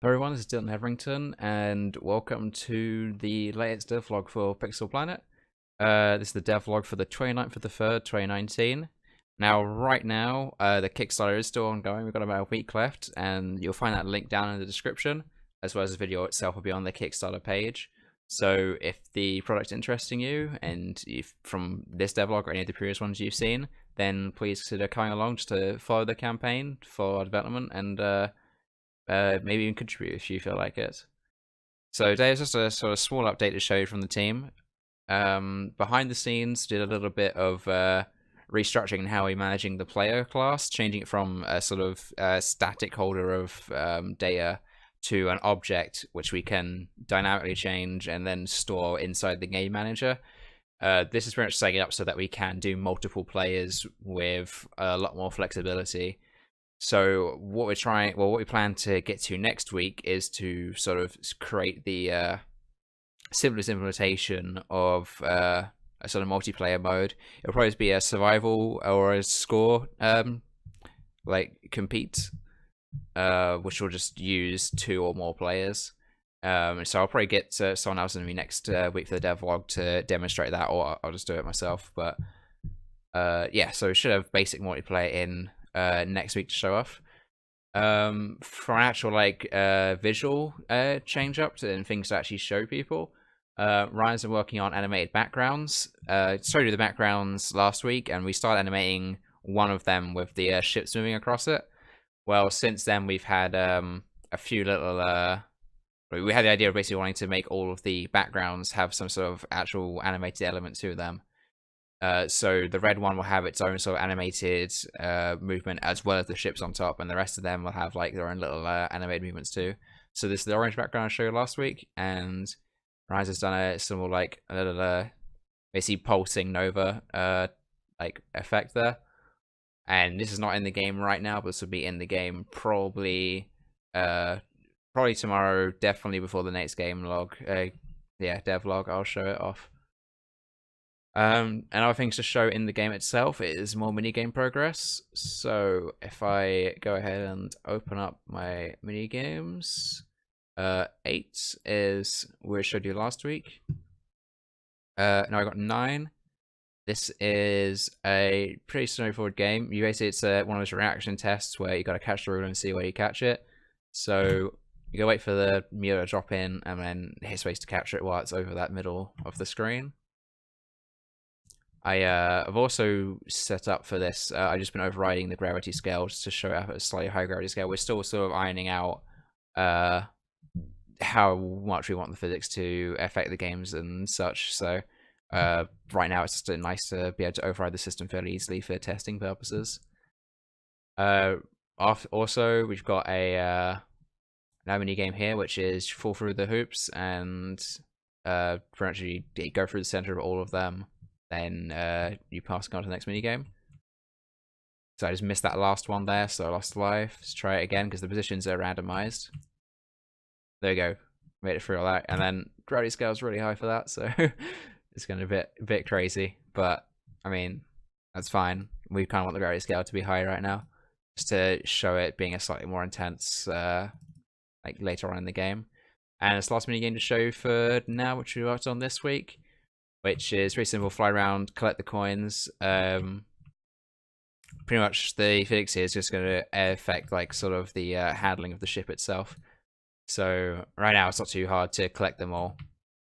Hello everyone, this is Dylan Hetherington, and welcome to the latest devlog for Pixel Planet. This is the devlog for the 29th of the 3rd, 2019. Now, right now, the Kickstarter is still ongoing. We've got about a week left, and you'll find that link down in the description, as well as the video itself will be on the Kickstarter page. So if the product's interesting you, and if from this devlog or any of the previous ones you've seen, then please consider coming along just to follow the campaign for development and maybe even contribute if you feel like it. So today is just a sort of small update to show you from the team. Behind the scenes, did a little bit of restructuring in how we're managing the player class, changing it from a sort of static holder of data to an object which we can dynamically change and then store inside the game manager. This is pretty much setting it up so that we can do multiple players with a lot more flexibility. So what we plan to get to next week is to sort of create the simplest implementation of a sort of multiplayer mode. It'll probably be a survival or a score, like compete, which will just use 2 or more players. So I'll probably get someone else in me next week for the devlog to demonstrate that, or I'll just do it myself. But yeah, so we should have basic multiplayer in next week to show off. For an actual like visual change up and things to actually show people, Ryan's been working on animated backgrounds. Showed you the backgrounds last week, and we started animating one of them with the ships moving across it. Well, since then we've had a few little we had the idea of basically wanting to make all of the backgrounds have some sort of actual animated element to them. So the red one will have its own sort of animated movement, as well as the ships on top, and the rest of them will have like their own little animated movements too. So this is the orange background I showed you last week, and Rise has done a similar like a little basically pulsing nova like effect there. And this is not in the game right now, but this will be in the game probably tomorrow, definitely before the next game log. Yeah, devlog, I'll show it off. And other things to show in the game itself is more minigame progress. So if I go ahead and open up my minigames, 8 is where I showed you last week. Now I got 9. This is a pretty straightforward game. It's one of those reaction tests where you got to catch the ruler and see where you catch it. So you go wait for the meter to drop in, and then hit space to capture it while it's over that middle of the screen. I've also set up for this, I've just been overriding the gravity scale just to show it a slightly higher gravity scale. We're still sort of ironing out how much we want the physics to affect the games and such. So right now it's just nice to be able to override the system fairly easily for testing purposes. Also, we've got a now mini game here, which is fall through the hoops and actually go through the center of all of them. Then you pass on to the next minigame. So I just missed that last one there, so I lost life. Let's try it again because the positions are randomized. There you go, made it through all that, and then gravity scale is really high for that, so it's going to be a bit crazy. But I mean, that's fine. We kind of want the gravity scale to be high right now, just to show it being a slightly more intense, like later on in the game. And this last minigame to show for now, which we worked on this week, which is very simple: fly around, collect the coins. Pretty much the physics here is just going to affect like sort of the handling of the ship itself. So right now it's not too hard to collect them all,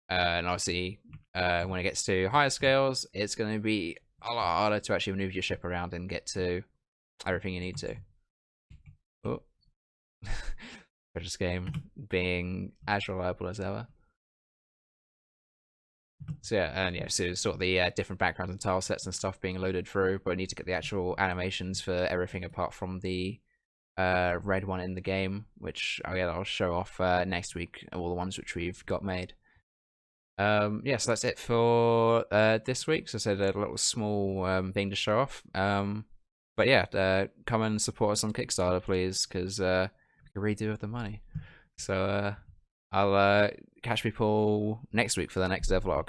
and obviously when it gets to higher scales, it's going to be a lot harder to actually maneuver your ship around and get to everything you need to. Oh, this game being as reliable as ever. So yeah, so sort of the different backgrounds and tile sets and stuff being loaded through, but I need to get the actual animations for everything apart from the red one in the game, which I'll show off next week, all the ones which we've got made. Yeah, so that's it for this week. So I said a little small thing to show off. But yeah, come and support us on Kickstarter, please, because we can redo with the money. So I'll catch people next week for the next devlog.